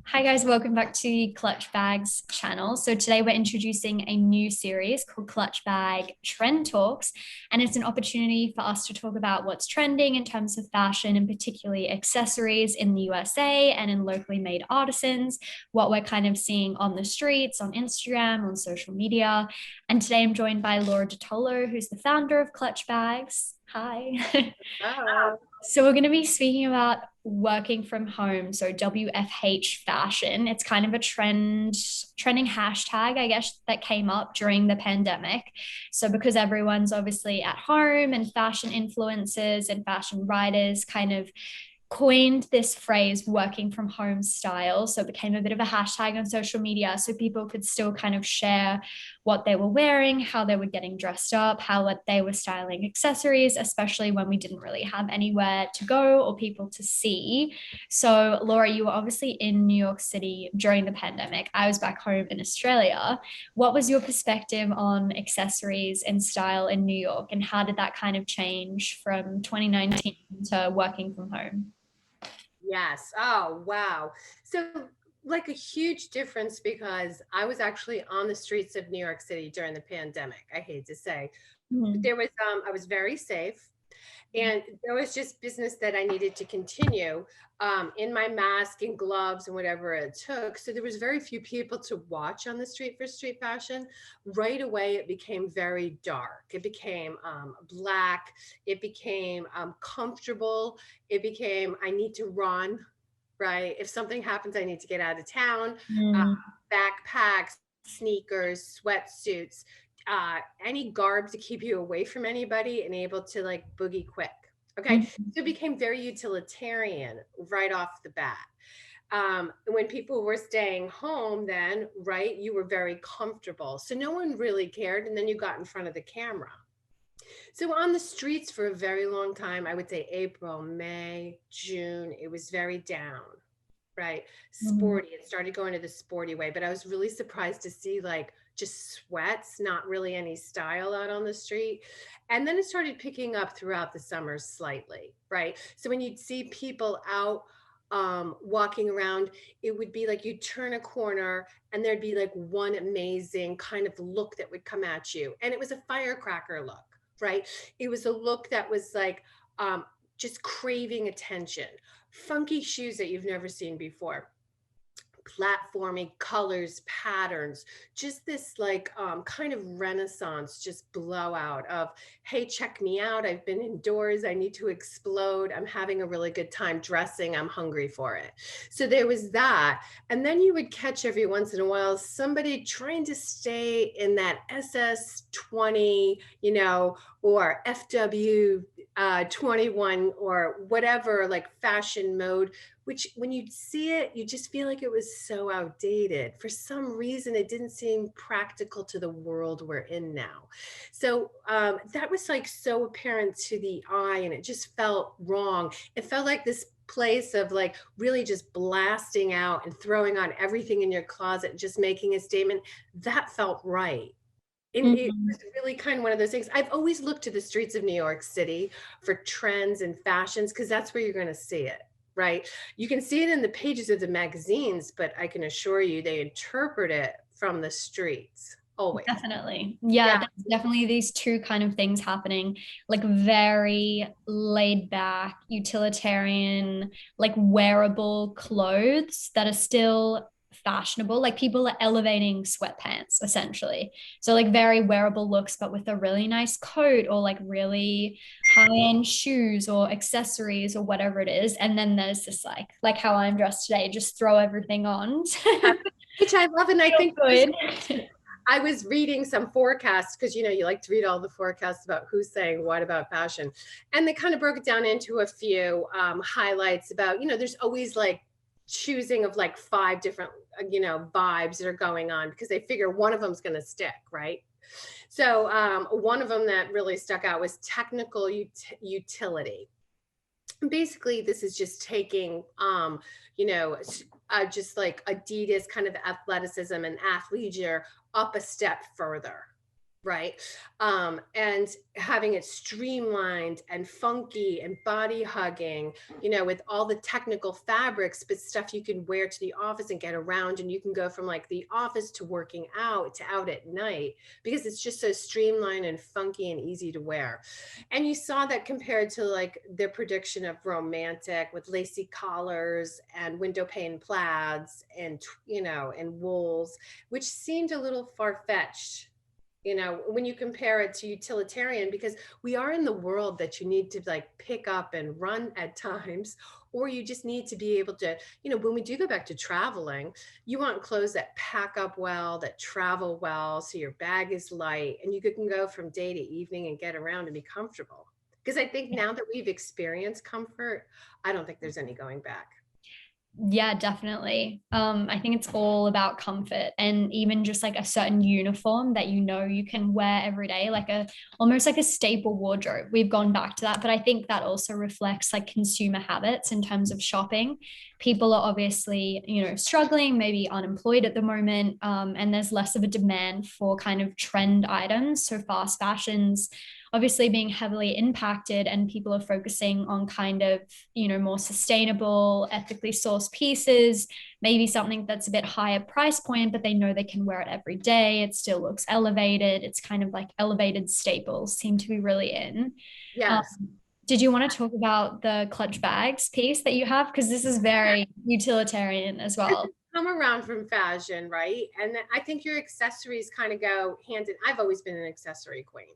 Hi guys, welcome back to the Clutch Bags channel. So today we're introducing a new series called Clutch Bag Trend Talks, and it's an opportunity for us to talk about what's trending in terms of fashion and particularly accessories in the USA and in locally made artisans, what we're kind of seeing on the streets, on Instagram, on social media. And today I'm joined by Laura DeTolo, who's the founder of Clutch Bags. Hi. Oh, So we're going to be speaking about working from home, so WFH fashion. It's kind of a trending hashtag, I guess, that came up during the pandemic. So because everyone's obviously at home and fashion influencers and fashion writers kind of coined this phrase working from home style. So it became a bit of a hashtag on social media so people could still kind of share what they were wearing, how they were getting dressed up, how they were styling accessories, especially when we didn't really have anywhere to go or people to see. So, Laura, you were obviously in New York City during the pandemic. I was back home in Australia. What was your perspective on accessories and style in New York, and how did that kind of change from 2019 to working from home? yes. Oh, wow. So, like a huge difference because I was actually on the streets of New York City during the pandemic. I hate to say, but Mhm. I was very safe. And there was just business that I needed to continue in my mask and gloves and whatever it took. So there was very few people to watch on the street for street fashion. Right away, it became very dark. It became black. It became comfortable. It became, I need to run, right? If something happens, I need to get out of town. Uh, Mm, Backpacks, sneakers, sweatsuits, any garb to keep you away from anybody and able to like boogie quick. Okay. mhm. So it became very utilitarian right off the bat. When people were staying home, then, right, you were very comfortable. So no one really cared. And then you got in front of the camera. So on the streets for a very long time, I would say April, May, June, it was very down. Right. Mhm. Sporty. It started going to the sporty way, but I was really surprised to see like just sweats, not really any style out on the street. And then it started picking up throughout the summer slightly, right? So when you'd see people out walking around, it would be like you'd turn a corner and there'd be like one amazing kind of look that would come at you. And it was a firecracker look, right? It was a look that was like um, just craving attention, funky shoes that you've never seen before, platforming colors, patterns, just this like kind of renaissance, just blowout of, hey, check me out. I've been indoors. I need to explode. I'm having a really good time dressing. I'm hungry for it. So there was that. And then you would catch every once in a while somebody trying to stay in that SS20, or FW 21 or whatever, like fashion mode, which when you see it, you just feel like it was so outdated. For some reason, it didn't seem practical to the world we're in now. So that was like so apparent to the eye, and it just felt wrong. It felt like this place of like really just blasting out and throwing on everything in your closet and just making a statement. That felt right. And it was Mhm. really kind of one of those things. I've always looked to the streets of New York City for trends and fashions because that's where you're going to see it, right? You can see it in the pages of the magazines, but I can assure you they interpret it from the streets always. Definitely. Yeah, Yeah. there's definitely these two kind of things happening, like very laid back, utilitarian, like wearable clothes that are still fashionable. Like people are elevating sweatpants essentially. So like very wearable looks, but with a really nice coat or like really high-end shoes or accessories or whatever it is. And then there's this like how I'm dressed today, just throw everything on. Which I love. And I Feel think good. I was reading some forecasts because you like to read all the forecasts about who's saying what about fashion, and they kind of broke it down into a few highlights about there's always like choosing of like five different vibes that are going on because they figure one of them's going to stick, right? So one of them that really stuck out was technical utility. Basically, this is just taking you know just like Adidas kind of athleticism and athleisure up a step further, right? And having it streamlined and funky and body hugging, with all the technical fabrics, but stuff you can wear to the office and get around. And you can go from like the office to working out to out at night because it's just so streamlined and funky and easy to wear. And you saw that compared to like their prediction of romantic with lacy collars and window pane plaids and, and wools, which seemed a little far fetched, when you compare it to utilitarian, because we are in the world that you need to like pick up and run at times, or you just need to be able to, when we do go back to traveling, you want clothes that pack up well, that travel well, so your bag is light and you can go from day to evening and get around and be comfortable. Because I think now that we've experienced comfort, I don't think there's any going back. Yeah, definitely. I think it's all about comfort, and even just like a certain uniform that you can wear every day, like a almost like a staple wardrobe. We've gone back to that, but I think that also reflects like consumer habits in terms of shopping. People are obviously, struggling, maybe unemployed at the moment, and there's less of a demand for kind of trend items. So fast fashions obviously being heavily impacted, and people are focusing on kind of more sustainable, ethically sourced pieces, maybe something that's a bit higher price point, but they know they can wear it every day. It still looks elevated. It's kind of like elevated staples seem to be really in. um, Yes. did you want to talk about the clutch bags piece that you have, because this is very utilitarian as It's well? come around from fashion, right? And I think your accessories kind of go hand in. I've always been an accessory queen,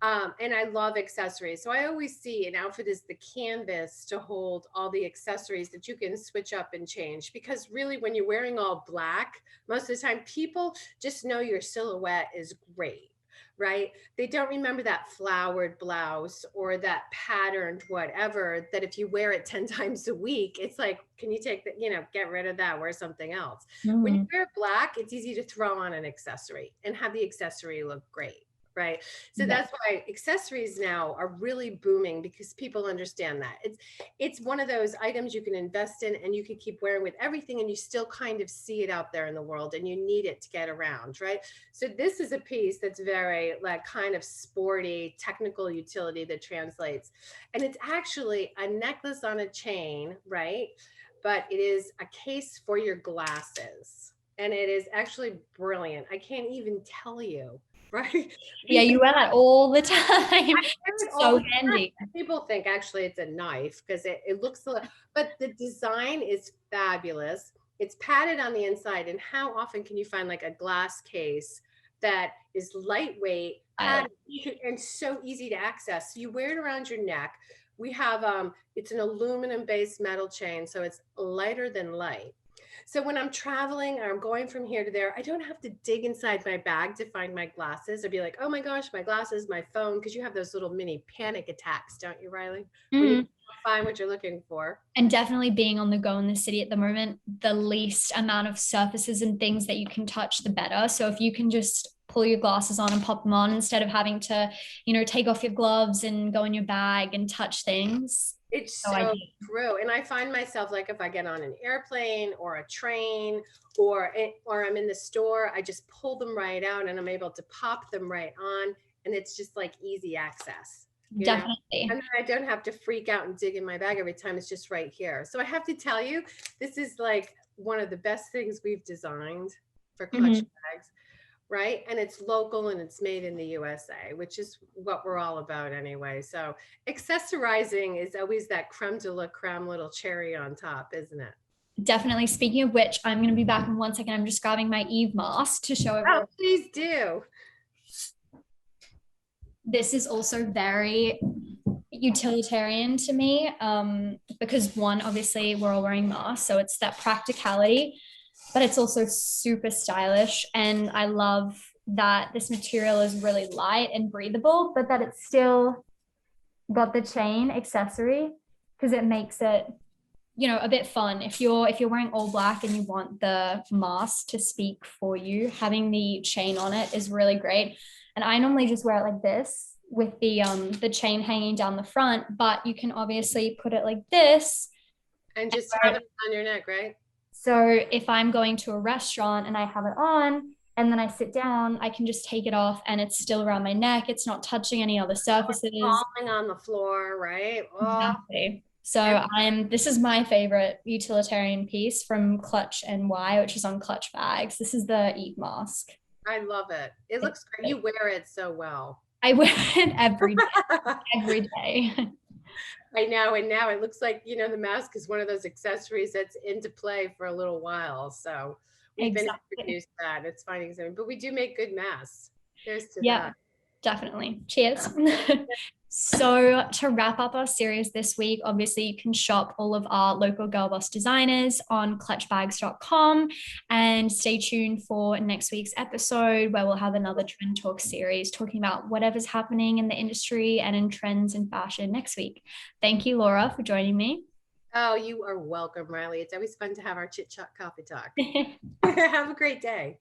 and I love accessories. So I always see an outfit as the canvas to hold all the accessories that you can switch up and change. Because really, when you're wearing all black, most of the time people just know your silhouette is great, right? They don't remember that flowered blouse or that patterned whatever, that if you wear it 10 times a week, it's like, can you take that, get rid of that, wear something else. When you Mm. wear black, it's easy to throw on an accessory and have the accessory look great. Right. So Yeah. that's why accessories now are really booming, because people understand that it's one of those items you can invest in and you can keep wearing with everything, and you still kind of see it out there in the world and you need it to get around. Right. So this is a piece that's very like kind of sporty, technical utility that translates. And it's actually a necklace on a chain, right? But it is a case for your glasses. And it is actually brilliant. I can't even tell you, right? Yeah, Because you wear that all the time. I wear it It's all so the time. handy. People think actually it's a knife because it looks a little, but the design is fabulous. It's padded on the inside. And how often can you find like a glass case that is lightweight, padded, and so easy to access? So you wear it around your neck. We have it's an aluminum based metal chain, so it's lighter than light. So when I'm traveling or I'm going from here to there, I don't have to dig inside my bag to find my glasses. I'd be like, oh my gosh, my glasses, my phone, because you have those little mini panic attacks, don't you, Riley? When you Mm. can't find what you're looking for. And definitely being on the go in the city at the moment, the least amount of surfaces and things that you can touch, the better. So if you can just pull your glasses on and pop them on instead of having to, take off your gloves and go in your bag and touch things. It's So so ideal. true. And I find myself like if I get on an airplane or a train or I'm in the store, I just pull them right out and I'm able to pop them right on. And it's just like easy access, you know? Definitely. And then I don't have to freak out and dig in my bag every time. It's just right here. So I have to tell you, this is like one of the best things we've designed for clutch Mhm. bags, right? And it's local and it's made in the USA, which is what we're all about anyway. So accessorizing is always that creme de la creme little cherry on top, isn't it? Definitely. Speaking of which, I'm going to be back in 1 second. I'm just grabbing my Eve mask to show Oh, everyone. please do. This is also very utilitarian to me, because one, obviously, we're all wearing masks, so it's that practicality, but it's also super stylish. And I love that this material is really light and breathable, but that it's still got the chain accessory, because it makes it a bit fun. If you're wearing all black and you want the mask to speak for you, having the chain on it is really great. And I normally just wear it like this with the chain hanging down the front, but you can obviously put it like this. And just have it on your neck, right? So if I'm going to a restaurant and I have it on And then I sit down, I can just take it off and it's still around my neck. It's not touching any other surfaces. Falling on the floor, right? Oh, Exactly. So and this is my favorite utilitarian piece from Clutch NY, which is on Clutch bags. This is the Eat mask. I love it. It looks great. You wear it so well. I wear it every day. I know. And now it looks like, the mask is one of those accessories that's into play for a little while. So we've been Exactly. introduced to that. It's finding something, but we do make good masks. There's to Yeah, that. definitely. Cheers. So, to wrap up our series this week, obviously you can shop all of our local girl boss designers on clutchbags.com and stay tuned for next week's episode where we'll have another Trend Talk series talking about whatever's happening in the industry and in trends and fashion next week. Thank you, Laura, for joining me. Oh, you are welcome, Riley. It's always fun to have our chit chat coffee talk. Have a great day.